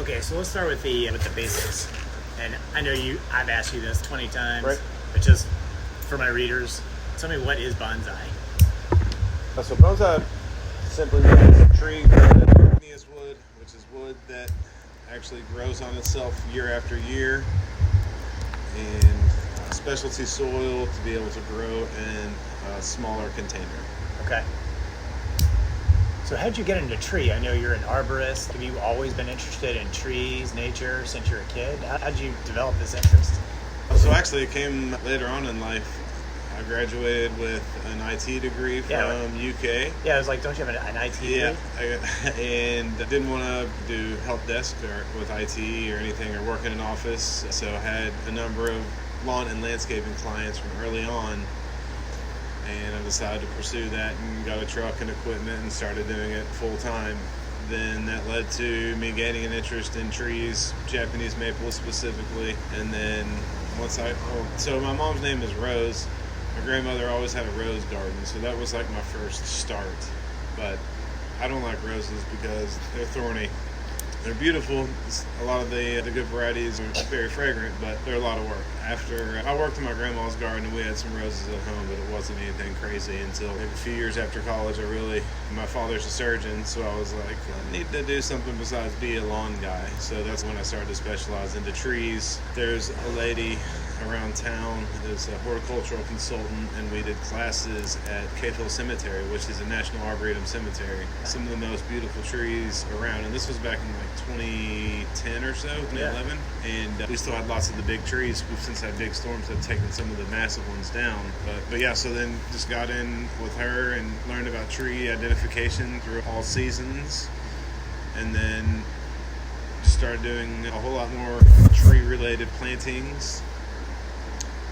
Okay, so let's start with the basics. And I know I've asked you this 20 times, right? But just for my readers, tell me, what is bonsai? So bonsai simply means a tree grown in Ligneous wood, which is wood that actually grows on itself year after year in specialty soil to be able to grow in a smaller container. Okay. So how'd you get into tree? I know you're an arborist. Have you always been interested in trees, nature, since you're a kid? How'd you develop this interest? So actually it came later on in life. I graduated with an IT degree from UK. Yeah, I was like, don't you have an IT degree? Yeah, and I didn't want to do help desk with IT or anything or work in an office. So I had a number of lawn and landscaping clients from early on. And I decided to pursue that and got a truck and equipment and started doing it full time. Then that led to me gaining an interest in trees, Japanese maples specifically. And then so my mom's name is Rose. My grandmother always had a rose garden, so that was like my first start. But I don't like roses because they're thorny. They're beautiful. A lot of the good varieties are very fragrant, but they're a lot of work. After I worked in my grandma's garden, and we had some roses at home, but it wasn't anything crazy until maybe a few years after college. My father's a surgeon, so I was like, I need to do something besides be a lawn guy. So that's when I started to specialize into trees. There's a lady around town is a horticultural consultant, and we did classes at Cave Hill Cemetery, which is a National Arboretum cemetery. Some of the most beautiful trees around, and this was back in like 2010 or so, 2011, and we still had lots of the big trees. We've since had big storms that have taken some of the massive ones down. But yeah, so then just got in with her and learned about tree identification through all seasons, and then started doing a whole lot more tree-related plantings.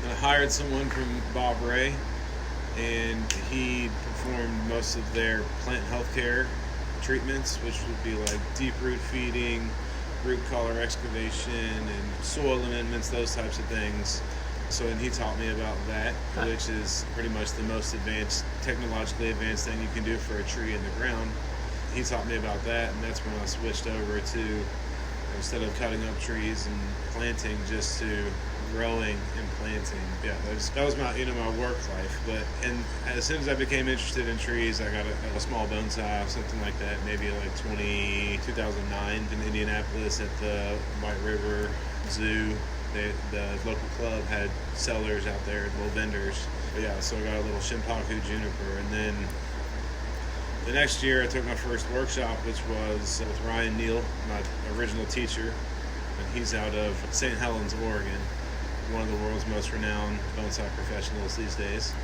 And I hired someone from Bob Ray, and he performed most of their plant health care treatments, which would be like deep root feeding, root collar excavation, and soil amendments, those types of things. So, and he taught me about that, which is pretty much the most advanced, technologically advanced thing you can do for a tree in the ground. He taught me about that, and that's when I switched over to, instead of cutting up trees and planting, just to growing and planting. Yeah, that was my my work life. And as soon as I became interested in trees, I got a small bonsai, something like that, maybe like 2009 in Indianapolis at the White River Zoo. The local club had sellers out there, little vendors. But yeah, so I got a little Shimpaku juniper, and then the next year I took my first workshop, which was with Ryan Neal, my original teacher, and he's out of St. Helens, Oregon, one of the world's most renowned bonsai professionals these days.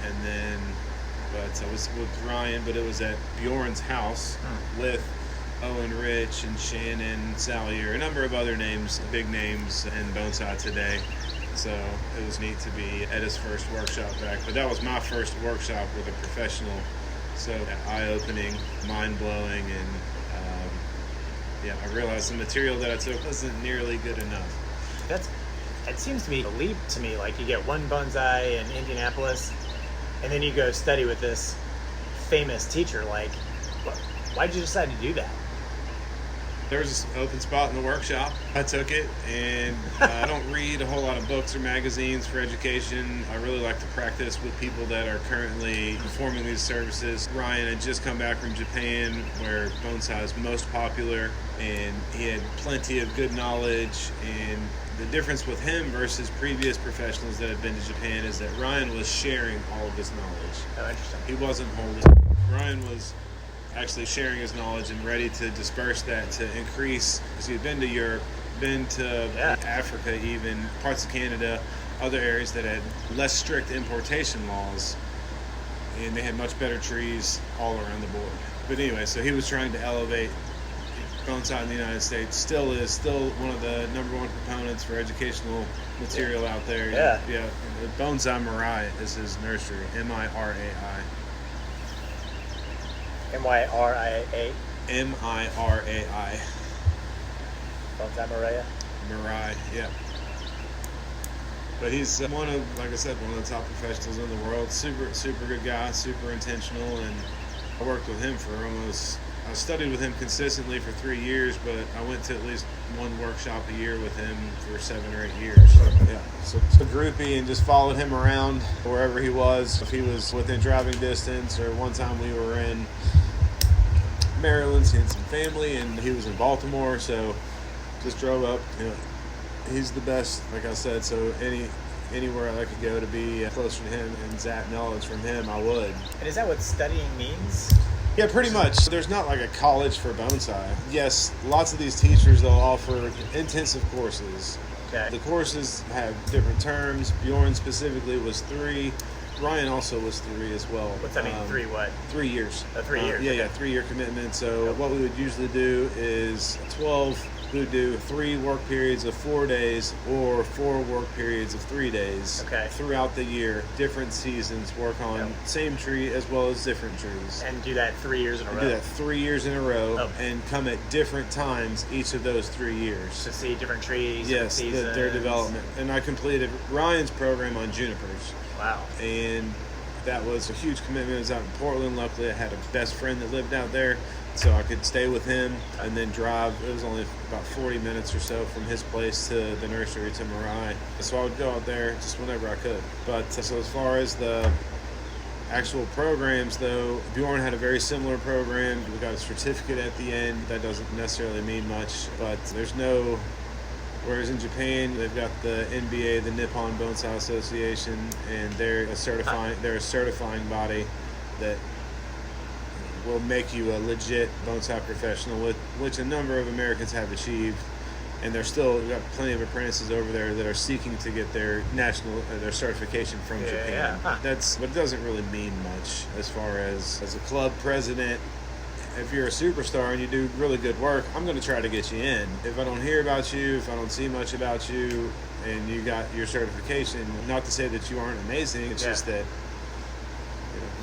And then, but I was with Ryan, but it was at Bjorn's house with Owen Rich and Shannon Salyer, a number of other names, big names in bonsai today. So it was neat to be at his first workshop back. But that was my first workshop with a professional. So eye-opening, mind-blowing, and I realized the material that I took wasn't nearly good enough. It seems to be a leap to me. Like, you get one bonsai in Indianapolis, and then you go study with this famous teacher. Like, why did you decide to do that? There was this open spot in the workshop. I took it, and I don't read a whole lot of books or magazines for education. I really like to practice with people that are currently performing these services. Ryan had just come back from Japan, where bonsai is most popular, and he had plenty of good knowledge. And the difference with him versus previous professionals that had been to Japan is that Ryan was sharing all of his knowledge. Oh, interesting. He wasn't holding. Ryan was actually sharing his knowledge and ready to disperse that to increase, because he'd been to Europe, been to Africa, even parts of Canada, other areas that had less strict importation laws, and they had much better trees all around the board. But anyway, so he was trying to elevate bonsai in the United States. Still one of the number one proponents for educational material out there. Yeah. Bonsai Mirai is his nursery. M-I-R-A-I. M-Y-R-I-A? M-I-R-A-I. Bonsai Mirai? Mirai, yeah. But he's one of the top professionals in the world. Super good guy, super intentional, and I worked with him for almost I studied with him consistently for 3 years, but I went to at least one workshop a year with him for 7 or 8 years. Yeah, so groupie, and just followed him around wherever he was. If he was within driving distance, or one time we were in Maryland seeing some family, and he was in Baltimore, so just drove up. He's the best, like I said, so anywhere I could go to be closer to him and zap knowledge from him, I would. And is that what studying means? Yeah, pretty much. There's not like a college for bonsai. Yes, lots of these teachers, they'll offer intensive courses. Okay. The courses have different terms. Bjorn specifically was 3. Ryan also was 3 as well. What's that mean? 3 what? 3 years. 3 years. Yeah, okay. yeah, 3-year commitment. So what we would usually do is 12. We would do 3 work periods of 4 days or 4 work periods of 3 days. Okay. Throughout the year, different seasons, work on same tree as well as different trees. And do that 3 years in a row. Do that 3 years in a row, and come at different times each of those 3 years to see different trees. Yes, different their development. And I completed Ryan's program on junipers. Wow. And that was a huge commitment. It was out in Portland. Luckily, I had a best friend that lived out there, so I could stay with him and then drive. It was only about 40 minutes or so from his place to the nursery to Marai. So I would go out there just whenever I could. But so as far as the actual programs, though, Bjorn had a very similar program. We got a certificate at the end. That doesn't necessarily mean much, but there's no... Whereas in Japan, they've got the NBA, the Nippon Bonsai Association, and they're a certifying body that will make you a legit bonsai professional, which a number of Americans have achieved. And we've got plenty of apprentices over there that are seeking to get their their certification from Japan. Yeah. Huh. But it doesn't really mean much as far as a club president. If you're a superstar and you do really good work, I'm going to try to get you in. If I don't hear about you, if I don't see much about you, and you got your certification, not to say that you aren't amazing, it's just that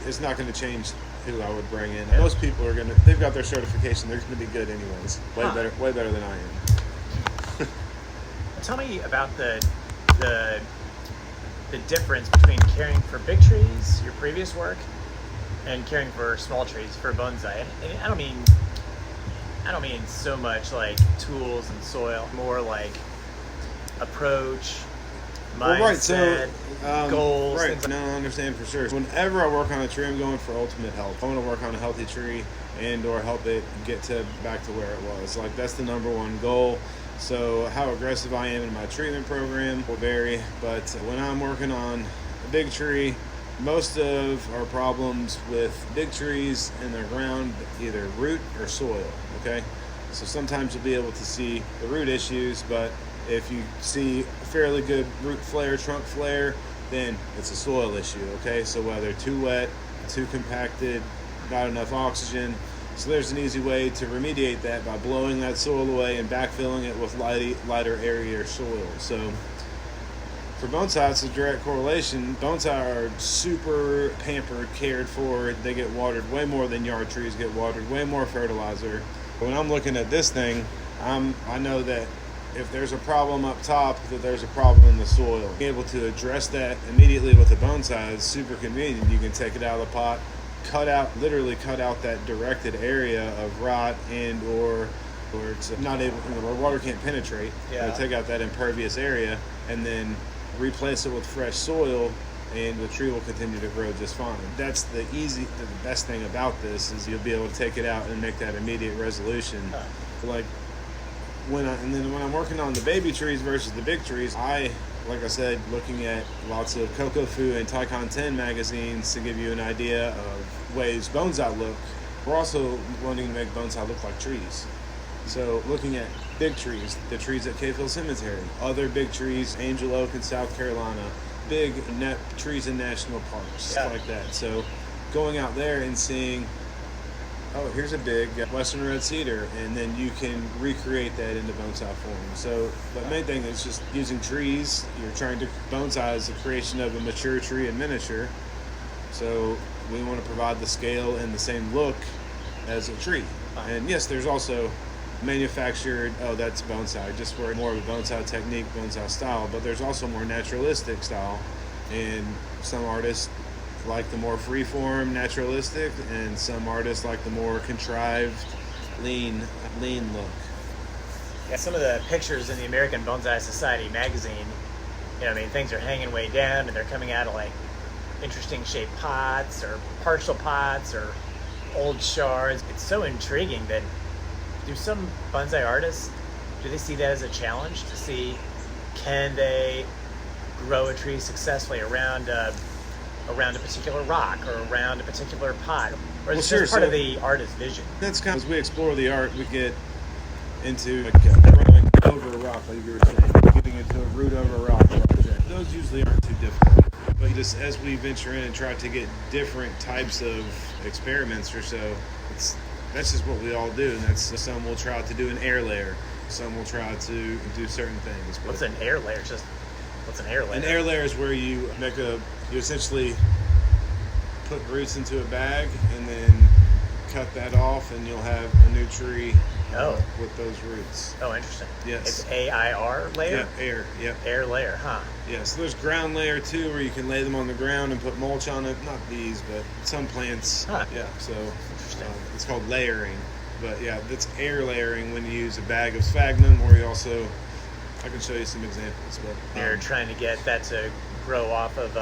it's not going to change who I would bring in. Most people they've got their certification, they're going to be good anyways. Way better than I am. Tell me about the difference between caring for big trees, your previous work, and caring for small trees for bonsai. And I don't mean so much like tools and soil, more like approach, mindset, goals. Right. Things No, I understand for sure. Whenever I work on a tree, I'm going for ultimate health. I want to work on a healthy tree and/or help it get back to where it was. Like, that's the number one goal. So how aggressive I am in my treatment program will vary, but when I'm working on a big tree, most of our problems with big trees in the ground, either root or soil, okay? So sometimes you'll be able to see the root issues, but if you see a fairly good root flare, trunk flare, then it's a soil issue, okay? So whether too wet, too compacted, not enough oxygen. So there's an easy way to remediate that by blowing that soil away and backfilling it with lighter, airier soil. So for bonsai, it's a direct correlation. Bonsai are super pampered, cared for. They get watered way more than yard trees get watered, way more fertilizer. When I'm looking at this thing, I know that if there's a problem up top, that there's a problem in the soil. Being able to address that immediately with a bonsai is super convenient. You can take it out of the pot, literally cut out that directed area of rot or it's not able, where water can't penetrate. Take out that impervious area and then replace it with fresh soil, and the tree will continue to grow just fine. That's the best thing about this is you'll be able to take it out and make that immediate resolution. Like when I'm working on the baby trees versus the big trees, like I said, looking at lots of Kokofu and Taikon 10 magazines to give you an idea of ways bonsai look. We're also wanting to make bonsai look like trees. So looking at big trees, the trees at Cave Hill Cemetery, other big trees, Angel Oak in South Carolina, big trees in national parks, stuff like that. So going out there and seeing, here's a big Western red cedar, and then you can recreate that into bonsai form. So the main thing is just using trees. You're trying to bonsai is the creation of a mature tree in miniature. So we want to provide the scale and the same look as a tree. And yes, there's also manufactured, that's bonsai, just for more of a bonsai technique, bonsai style, but there's also more naturalistic style, and some artists like the more free-form, naturalistic, and some artists like the more contrived, lean look. Yeah, some of the pictures in the American Bonsai Society magazine, things are hanging way down and they're coming out of like interesting shaped pots or partial pots or old shards. It's so intriguing that do some bonsai artists, do they see that as a challenge to see can they grow a tree successfully around a particular rock or around a particular pot? Or is it just part of the artist's vision? That's kind of, as we explore the art, we get into like growing over a rock, like you were saying, getting into a root over a rock project. Those usually aren't too difficult. But just as we venture in and try to get different types of experiments or so, that's just what we all do. And that's some will try to do an air layer, some will try to do certain things. But what's an air layer? What's an air layer? An air layer is where you essentially put roots into a bag and then cut that off, and you'll have a new tree with those roots. Oh, interesting. Yes. It's AIR layer? Yeah, air. Yep. Air layer, huh? Yeah, so there's ground layer too, where you can lay them on the ground and put mulch on it. Not these, but some plants. Huh. Yeah, so interesting. It's called layering. But yeah, that's air layering when you use a bag of sphagnum, or you also, I can show you some examples. But you're trying to get that to grow off of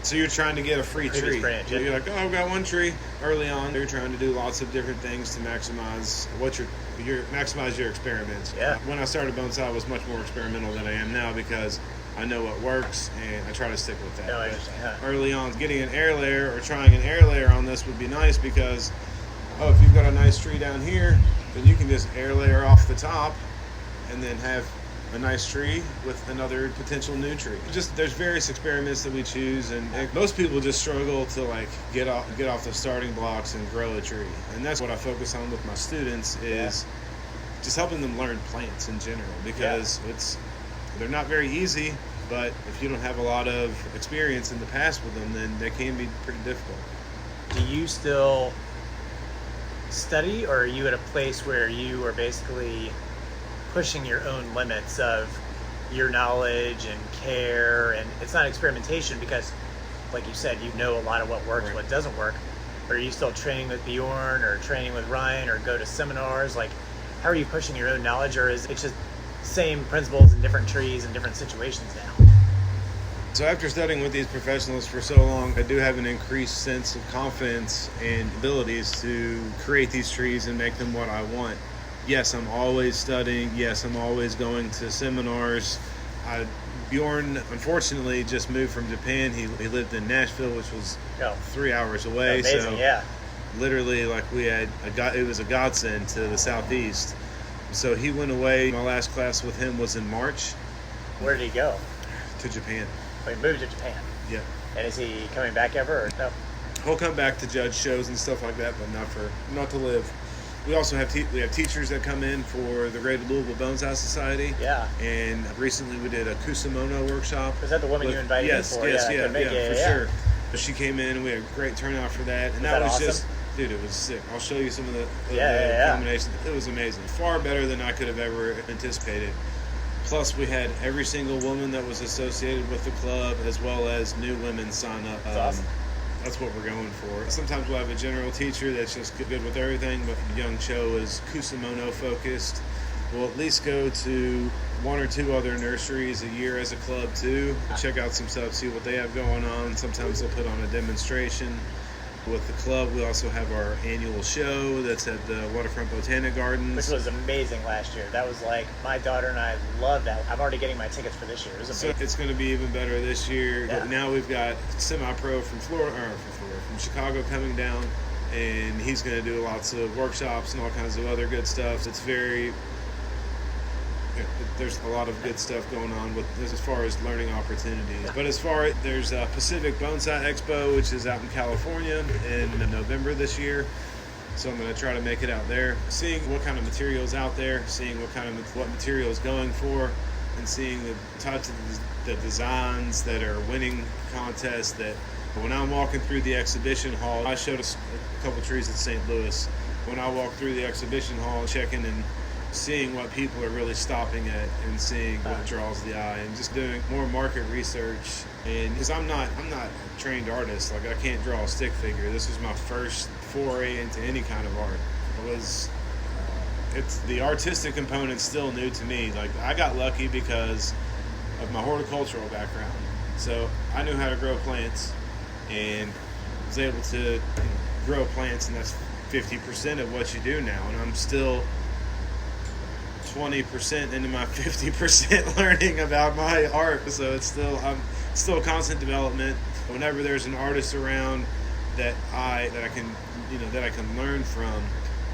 so you're trying to get a free tree. Branch, yeah. You're like, oh, I've got one tree. Early on, you're trying to do lots of different things to maximize maximize your experiments. Yeah. When I started bonsai, I was much more experimental than I am now because I know what works and I try to stick with that. No, I understand. Huh. Early on, getting an air layer or trying an air layer on this would be nice because, if you've got a nice tree down here, then you can just air layer off the top and then have a nice tree with another potential new tree. There's various experiments that we choose, and most people just struggle to like get off the starting blocks and grow a tree. And that's what I focus on with my students is just helping them learn plants in general, because they're not very easy, but if you don't have a lot of experience in the past with them, then they can be pretty difficult. Do you still study, or are you at a place where you are basically pushing your own limits of your knowledge and care? And it's not experimentation because, like you said, you know a lot of what works, what doesn't work. Or are you still training with Bjorn or training with Ryan or go to seminars? Like, how are you pushing your own knowledge, or is it just same principles in different trees and different situations now? So after studying with these professionals for so long, I do have an increased sense of confidence and abilities to create these trees and make them what I want. Yes, I'm always studying. Yes, I'm always going to seminars. Bjorn, unfortunately, just moved from Japan. He lived in Nashville, which was 3 hours away. Amazing, so yeah. Literally, like it was a godsend to the southeast. So he went away. My last class with him was in March. Where did he go? To Japan. Oh, he moved to Japan. Yeah. And is he coming back ever, or no? He'll come back to judge shows and stuff like that, but not to live. We also have teachers that come in for the Greater Louisville Bonsai Society. Yeah. And recently we did a Kusamono workshop. Was that the woman you invited me for? Yes, for sure. But she came in and we had a great turnout for that. And that was awesome? just, dude, it was sick. I'll show you some of the combinations. It was amazing. Far better than I could have ever anticipated. Plus, we had every single woman that was associated with the club, as well as new women sign up. That's awesome. That's what we're going for. Sometimes we'll have a general teacher that's just good with everything, but Young Cho is Kusamono focused. We'll at least go to one or two other nurseries a year as a club too. Check out some stuff, see what they have going on. Sometimes they'll put on a demonstration. With the club, we also have our annual show that's at the Waterfront Botanic Gardens. Which was amazing last year. That was like, my daughter and I love that. I'm already getting my tickets for this year. It was amazing. So it's going to be even better this year. Yeah. Now we've got semi-pro from from Chicago coming down, and he's going to do lots of workshops and all kinds of other good stuff. There's a lot of good stuff going on with this as far as learning opportunities. But as far as there's a Pacific Bonsai Expo, which is out in California in November this year. So I'm going to try to make it out there, seeing what kind of materials out there, seeing what material is going for, and seeing the types of the designs that are winning contests. That when I'm walking through the exhibition hall, I showed a couple trees in St. Louis. When I walk through the exhibition hall, checking and seeing what people are really stopping at and seeing what draws the eye, and just doing more market research. And because I'm not a trained artist, like I can't draw a stick figure. This was my first foray into any kind of art. It's the artistic component still new to me. Like I got lucky because of my horticultural background, so I knew how to grow plants and was able to grow plants, and that's 50% of what you do now. And I'm still 20% into my 50% learning about my art, so I'm still constant development. Whenever there's an artist around that I can learn from,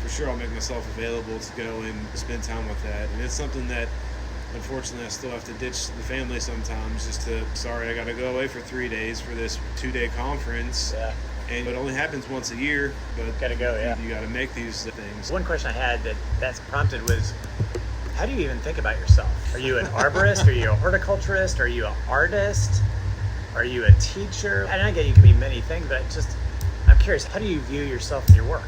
for sure I'll make myself available to go and spend time with that. And it's something that unfortunately I still have to ditch the family sometimes I gotta go away for 3 days for this 2-day conference. Yeah. And it only happens once a year, but gotta go, yeah. You gotta make these things. One question I had that's prompted was, how do you even think about yourself? Are you an arborist? Are you a horticulturist? Are you an artist? Are you a teacher? And I get you can be many things, but I'm curious, how do you view yourself in your work?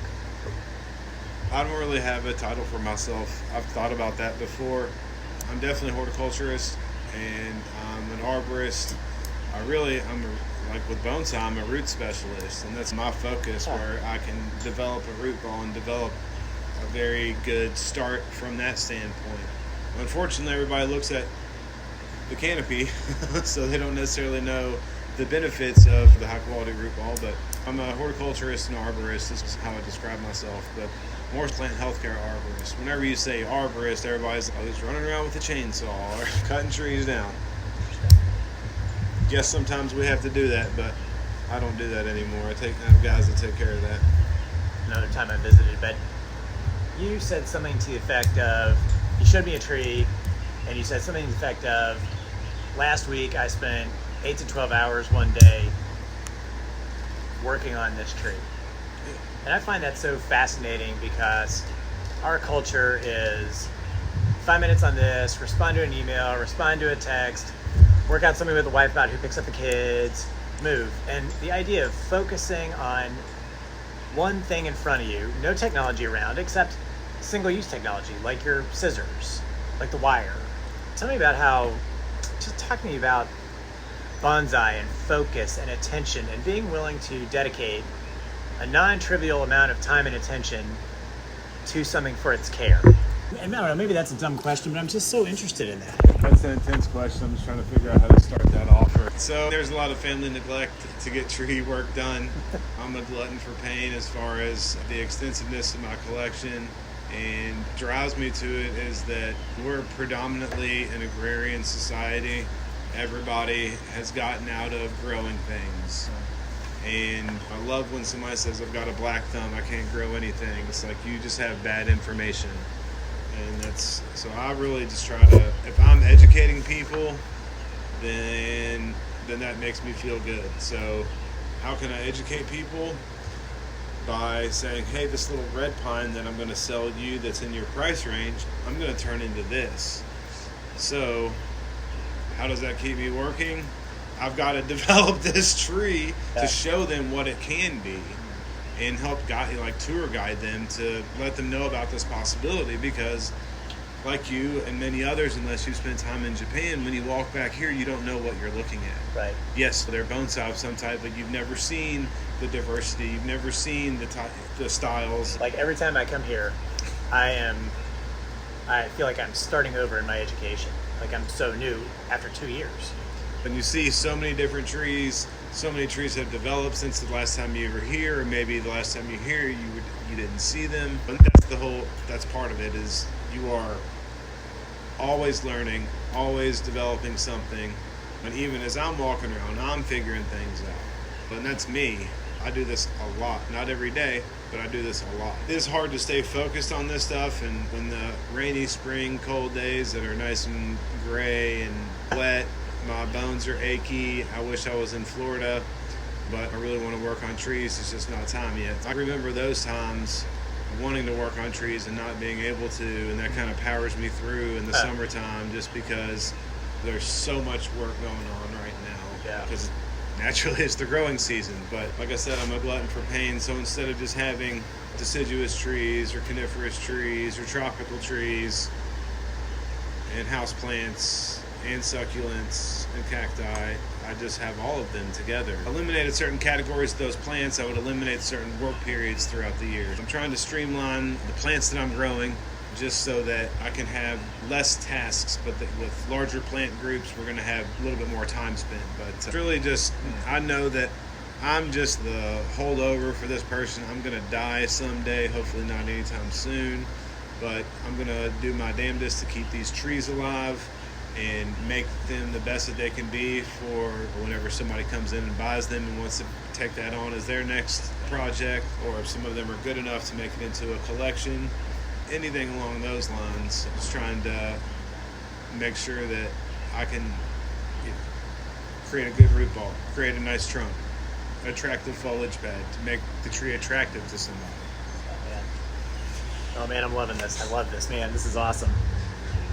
I don't really have a title for myself. I've thought about that before. I'm definitely a horticulturist, and I'm an arborist. Like with bonsai, I'm a root specialist, and that's my focus, where I can develop a root ball and develop a very good start from that standpoint. Unfortunately, everybody looks at the canopy, so they don't necessarily know the benefits of the high quality root ball. But I'm a horticulturist and arborist. This is how I describe myself. But more plant healthcare arborist. Whenever you say arborist, everybody's always running around with a chainsaw or cutting trees down. Yes, sometimes we have to do that, but I don't do that anymore. I have guys that take care of that. Another time I visited, but you said something to the effect of, you showed me a tree, and you said something to the effect of, last week I spent 8 to 12 hours one day working on this tree. And I find that so fascinating because our culture is 5 minutes on this, respond to an email, respond to a text, work out something with the wife about who picks up the kids, move. And the idea of focusing on one thing in front of you, no technology around except single-use technology, like your scissors, like the wire. Tell me about talk to me about bonsai and focus and attention and being willing to dedicate a non-trivial amount of time and attention to something for its care. And I don't know, maybe that's a dumb question, but I'm just so interested in that. That's an intense question. I'm just trying to figure out how to start that off. So there's a lot of family neglect to get tree work done. I'm a glutton for pain as far as the extensiveness of my collection, and drives me to it is that we're predominantly an agrarian society. Everybody has gotten out of growing things. And I love when somebody says, I've got a black thumb, I can't grow anything. It's like you just have bad information. And so I really just try to, if I'm educating people, then that makes me feel good. So how can I educate people? By saying, hey, this little red pine that I'm going to sell you that's in your price range, I'm going to turn into this. So how does that keep me working? I've got to develop this tree to show them what it can be and help tour guide them to let them know about this possibility, because like you and many others, unless you spend time in Japan, when you walk back here, you don't know what you're looking at. Right. Yes, they're bonsai of some type, but you've never seen the diversity. You've never seen the styles. Like every time I come here, I feel like I'm starting over in my education. Like I'm so new after 2 years. And you see so many different trees. So many trees have developed since the last time you were here, or maybe the last time you were here you didn't see them. But that's part of it, is you are always learning, always developing something. And even as I'm walking around, I'm figuring things out. And that's me. I do this a lot. Not every day, but I do this a lot. It is hard to stay focused on this stuff, and when the rainy spring, cold days that are nice and gray and wet, my bones are achy. I wish I was in Florida, but I really want to work on trees. It's just not time yet. I remember those times wanting to work on trees and not being able to, and that kind of powers me through in the summertime, just because there's so much work going on right now. Yeah. Because naturally it's the growing season. But like I said, I'm a glutton for pain, so instead of just having deciduous trees or coniferous trees or tropical trees and houseplants and succulents and cacti, I just have all of them together. Eliminated certain categories of those plants, I would eliminate certain work periods throughout the year. I'm trying to streamline the plants that I'm growing just so that I can have less tasks, but with larger plant groups, we're going to have a little bit more time spent. But it's really just, I know that I'm just the holdover for this person. I'm going to die someday, hopefully not anytime soon, but I'm going to do my damnedest to keep these trees alive and make them the best that they can be for whenever somebody comes in and buys them and wants to take that on as their next project, or if some of them are good enough to make it into a collection, anything along those lines. Just trying to make sure that I can create a good root ball, create a nice trunk, attractive foliage bed to make the tree attractive to somebody. Oh man, I'm loving this. I love this, man. This is awesome.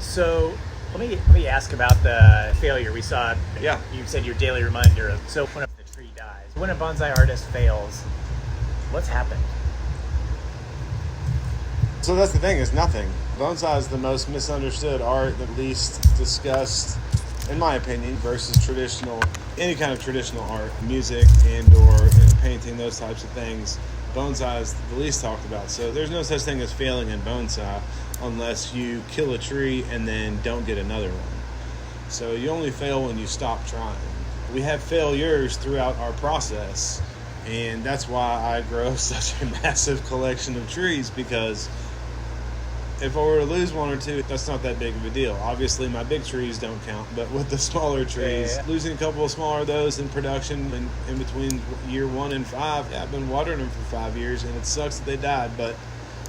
So let me ask about the failure we saw. Yeah. You said your daily reminder of, so when the tree dies, when a bonsai artist fails, what's happened? So that's the thing, is nothing. Bonsai is the most misunderstood art, the least discussed, in my opinion, versus any kind of traditional art, music and or painting, those types of things. Bonsai is the least talked about. So there's no such thing as failing in bonsai unless you kill a tree and then don't get another one. So you only fail when you stop trying. We have failures throughout our process, and that's why I grow such a massive collection of trees, because if I were to lose one or two, that's not that big of a deal. Obviously, my big trees don't count, but with the smaller trees, losing a couple of smaller of those in production in between year 1 and 5, I've been watering them for 5 years, and it sucks that they died, but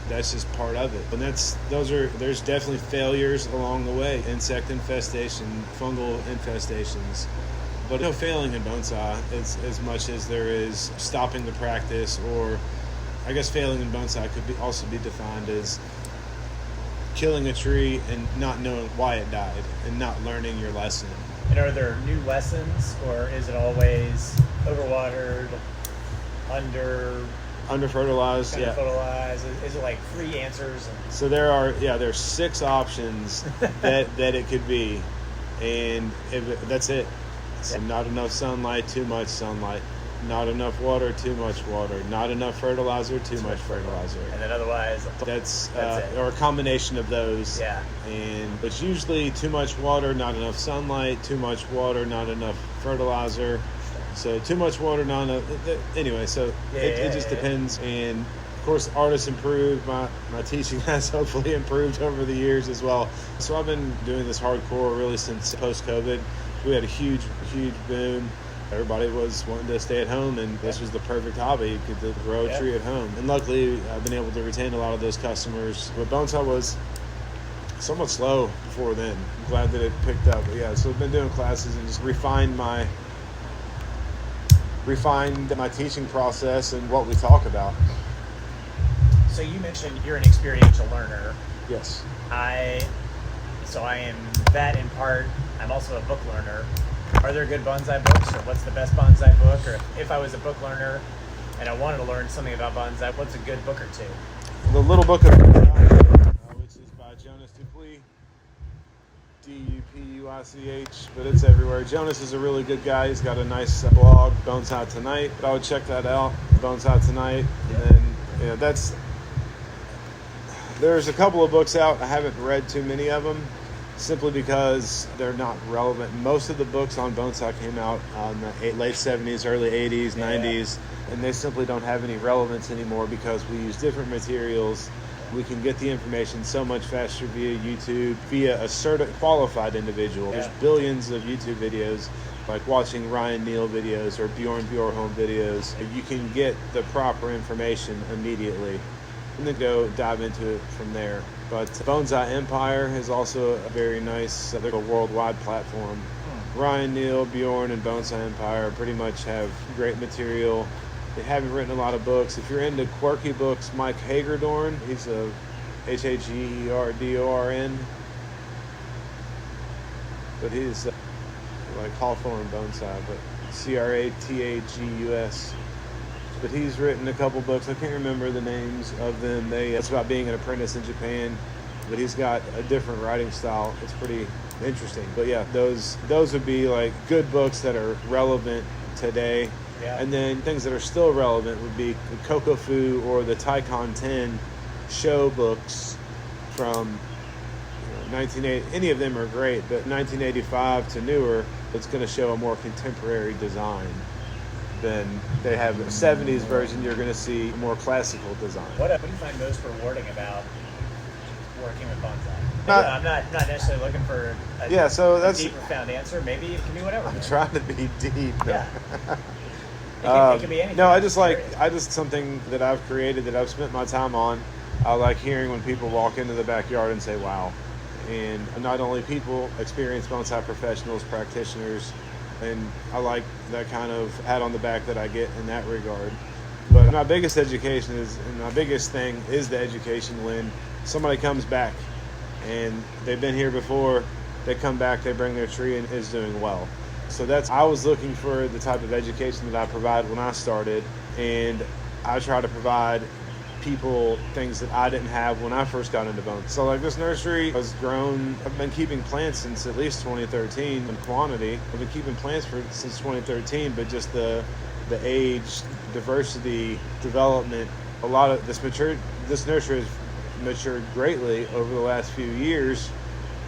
that's just part of it. And there's definitely failures along the way, insect infestation, fungal infestations. But no failing in bonsai as much as there is stopping the practice, or I guess failing in bonsai could also be defined as killing a tree and not knowing why it died and not learning your lesson. And are there new lessons, or is it always overwatered, under fertilized? fertilized? Is it like 3 answers? So there's 6 options that it could be, and that's it. So not enough sunlight, too much sunlight. Not enough water, too much water. Not enough fertilizer, too much fertilizer. And then otherwise, that's it. Or a combination of those. Yeah. And it's usually too much water, not enough sunlight. Too much water, not enough fertilizer. So too much water, not enough. Anyway, so it just depends. And of course, artists improve. My teaching has hopefully improved over the years as well. So I've been doing this hardcore really since post-COVID. We had a huge boom. Everybody was wanting to stay at home, and this was the perfect hobby. You could grow a tree at home. And luckily, I've been able to retain a lot of those customers. But bonsai was somewhat slow before then. I'm glad that it picked up. But so I've been doing classes and just refined my teaching process and what we talk about. So you mentioned you're an experiential learner. Yes. I am that in part. I'm also a book learner. Are there good bonsai books, or what's the best bonsai book? Or if I was a book learner and I wanted to learn something about bonsai, what's a good book or two? The Little Book of Bonsai, which is by Jonas Dupuy, Dupuich, but it's everywhere. Jonas is a really good guy. He's got a nice blog, Bonsai Tonight. I would check that out, Bonsai Tonight. And then, there's a couple of books out. I haven't read too many of them, simply because they're not relevant. Most of the books on bonsai came out in the late 70s, early 80s, 90s, and they simply don't have any relevance anymore because we use different materials. We can get the information so much faster via YouTube, via a qualified individual. There's billions of YouTube videos, like watching Ryan Neal videos or Bjorn Bjorholm videos. You can get the proper information immediately and then go dive into it from there. But Bonsai Empire is also a very nice, they're a worldwide platform. Ryan Neal, Bjorn, and Bonsai Empire pretty much have great material. They haven't written a lot of books. If you're into quirky books, Mike Hagerdorn, he's a Hagerdorn, but he's like Hawthorne Bonsai, but Crathagus. But he's written a couple books. I can't remember the names of them. It's about being an apprentice in Japan, but he's got a different writing style. It's pretty interesting. But yeah, those would be like good books that are relevant today. Yeah. And then things that are still relevant would be the Kokofu or the Taikon 10 show books from 1980. Any of them are great, but 1985 to newer, it's going to show a more contemporary design than they have. The 70s version, you're going to see more classical design. What do you find most rewarding about working with bonsai? I'm not necessarily looking for a deep, profound answer. Maybe it can be whatever. I'm trying to be deep. Yeah. It can be anything. No, I just something that I've created that I've spent my time on. I like hearing when people walk into the backyard and say, wow. And not only people, experienced bonsai professionals, practitioners, and I like that kind of hat on the back that I get in that regard. But my biggest thing is the education when somebody comes back and they've been here before, they come back, they bring their tree and is doing well. So I was looking for the type of education that I provide when I started, and I try to provide people things that I didn't have when I first got into bonsai. So like this nursery has grown. I've been keeping plants since at least 2013 in quantity. I've been keeping plants since 2013, but just the age, diversity, development, a lot of this nursery has matured greatly over the last few years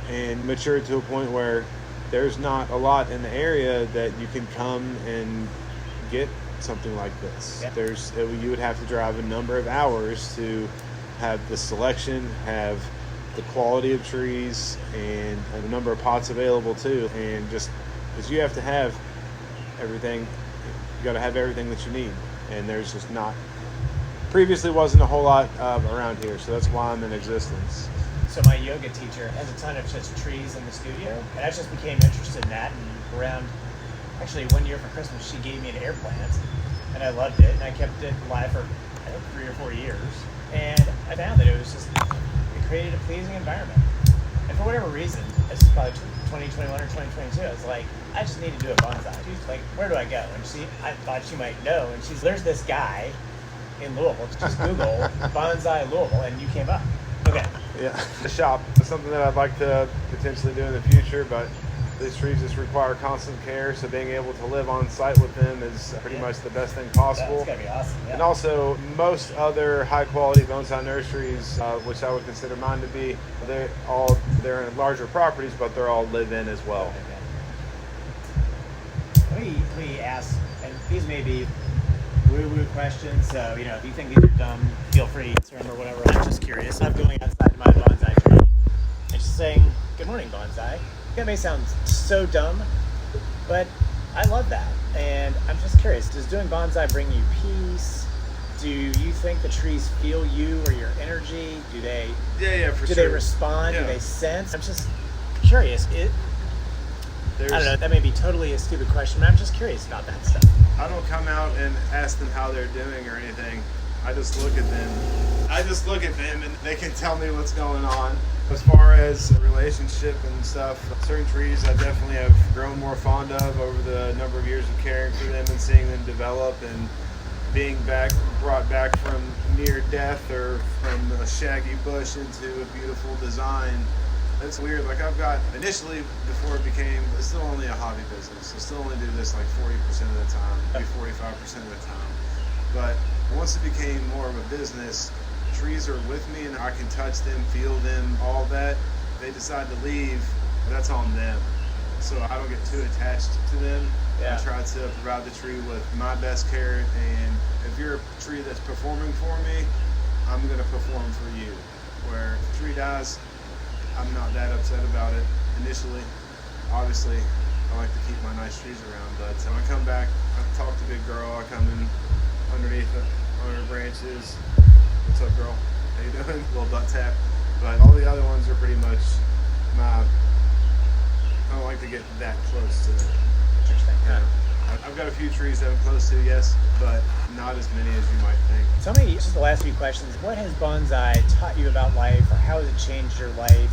and matured to a point where there's not a lot in the area that you can come and get something like this. Yeah. You would have to drive a number of hours to have the selection, have the quality of trees, and a number of pots available too. And just because you have to have everything, you got to have everything that you need. And there's just previously wasn't a whole lot around here, so that's why I'm in existence. So my yoga teacher has a ton of just trees in the studio, and I just became interested in that. And around, actually, one year for Christmas, she gave me an air plant, and I loved it, and I kept it alive for, I think, 3 or 4 years. And I found that it created a pleasing environment. And for whatever reason, this is probably 2021 or 2022, I was like, I just need to do a bonsai. She's like, where do I go? And I thought she might know, and there's this guy in Louisville. Just Google Bonsai Louisville, and you came up. Okay. Yeah, the shop is something that I'd like to potentially do in the future, but these trees just require constant care, so being able to live on site with them is pretty much the best thing possible. That's gotta be awesome. Yeah. And also, most other high-quality bonsai nurseries, which I would consider mine to be, they're in larger properties, but they're all live-in as well. Okay. Let me ask, and these may be woo-woo questions, so if you think these are dumb, feel free to answer them or whatever. I'm just curious. I'm going outside to my bonsai tree and she's saying, "Good morning, bonsai." That may sound so dumb, but I love that. And I'm just curious, does doing bonsai bring you peace? Do you think the trees feel you or your energy? Do they? Yeah, for sure. Do they respond? Yeah. Do they sense? I'm just curious. I don't know, that may be totally a stupid question, but I'm just curious about that stuff. I don't come out and ask them how they're doing or anything. I just look at them and they can tell me what's going on. As far as a relationship and stuff, certain trees I definitely have grown more fond of over the number of years of caring for them and seeing them develop and being brought back from near death or from a shaggy bush into a beautiful design. It's weird. Like I've got initially before it's still only a hobby business. I still only do this like 40% of the time, maybe 45% of the time. But once it became more of a business, trees are with me and I can touch them, feel them, all that. They decide to leave, that's on them. So I don't get too attached to them. Yeah. I try to provide the tree with my best care, and if you're a tree that's performing for me, I'm going to perform for you. Where if the tree dies, I'm not that upset about it initially. Obviously, I like to keep my nice trees around, but when I come back, I talk to Big Girl, I come in underneath her branches. What's up, girl? How you doing? A little butt tap. But all the other ones are pretty much I don't like to get that close to them. Interesting. Yeah. I've got a few trees that I'm close to, yes, but not as many as you might think. Tell me, just the last few questions, what has bonsai taught you about life, or how has it changed your life?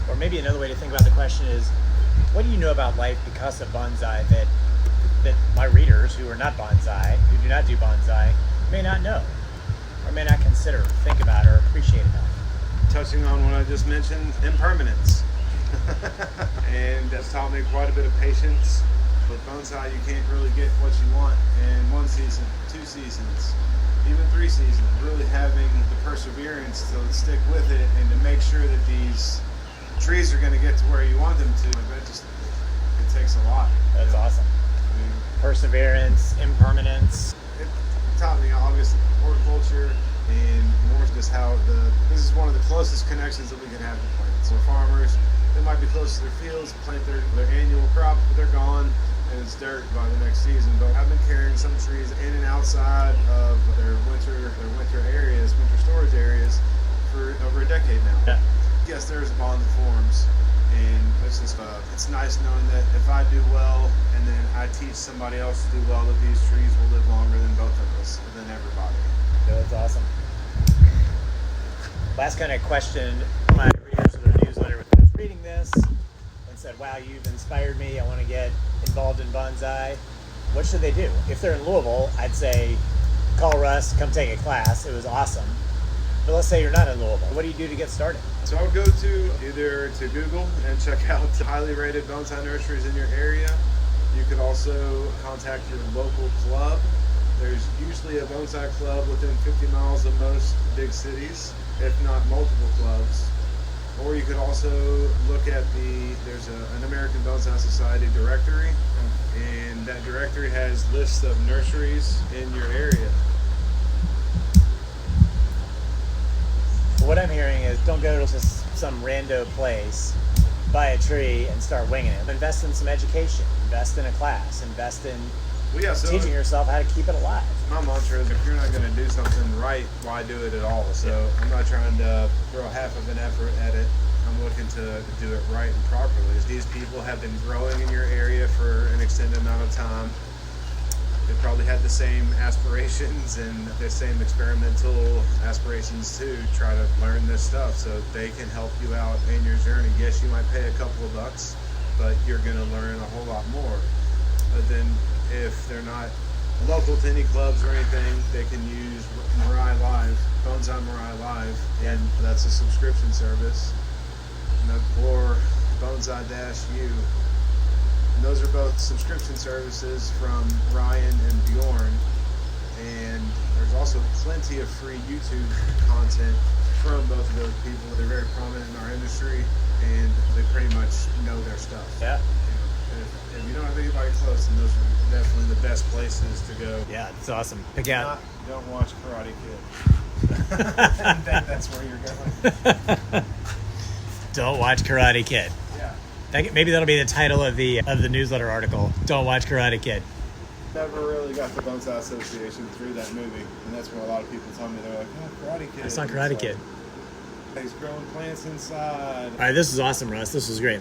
Or maybe another way to think about the question is, What do you know about life because of bonsai that my readers who are not bonsai, who do not do bonsai, may not know, or may not consider, think about, or appreciate enough? Touching on what I just mentioned, impermanence. And that's taught me quite a bit of patience. With bonsai, you can't really get what you want in 1 season, 2 seasons, even 3 seasons. Really having the perseverance to stick with it and to make sure that these trees are going to get to where you want them to. It takes a lot. That's awesome. I mean, Perseverance, impermanence. it taught me obviously horticulture and more just how this is one of the closest connections that we can have to plants. So farmers, they might be close to their fields, plant their annual crop, but they're gone and it's dirt by the next season. But I've been carrying some trees in and outside of their winter areas, winter storage areas for over a decade now. Yeah. Yes, there's a bond that forms, and it's just it's nice knowing that if I do well and then I teach somebody else to do well, that these trees will live longer than both of us, than everybody. That's awesome. Last kind of question, my readers of the newsletter was reading this and said, wow, you've inspired me, I want to get involved in bonsai. What should they do? If they're in Louisville, I'd say call Russ, come take a class. It was awesome. But let's say you're not in Louisville. What do you do to get started? So I would go to either to Google and check out highly rated bonsai nurseries in your area. You could also contact your local club. There's usually a bonsai club within 50 miles of most big cities, if not multiple clubs. Or you could also look at there's an American Bonsai Society directory, and that directory has lists of nurseries in your area. What I'm hearing is don't go to some rando place, buy a tree, and start winging it. Invest in some education. Invest in a class. Invest in teaching yourself how to keep it alive. My mantra is if you're not going to do something right, why do it at all? So I'm not trying to throw half of an effort at it. I'm looking to do it right and properly. These people have been growing in your area for an extended amount of time. They probably had the same aspirations and the same experimental aspirations to try to learn this stuff, so they can help you out in your journey. Yes, you might pay a couple of bucks, but you're going to learn a whole lot more. But then if they're not local to any clubs or anything, they can use Mirai Live, Bonsai Mirai Live, and that's a subscription service. Or Bonsai-U. And those are both subscription services from Ryan and Bjorn. And there's also plenty of free YouTube content from both of those people. They're very prominent in our industry, and they pretty much know their stuff. Yeah. If you don't have anybody close, then those are definitely the best places to go. Yeah, it's awesome. Pick out. Don't watch Karate Kid. I think that's where you're going. Don't watch Karate Kid. Yeah. Maybe that'll be the title of the newsletter article. Don't watch Karate Kid. Never really got the Bonsai Association through that movie, and that's where a lot of people tell me they're like, "Oh, Karate Kid." It's not Karate Kid. He's growing plants inside. All right, this is awesome, Russ. This was great.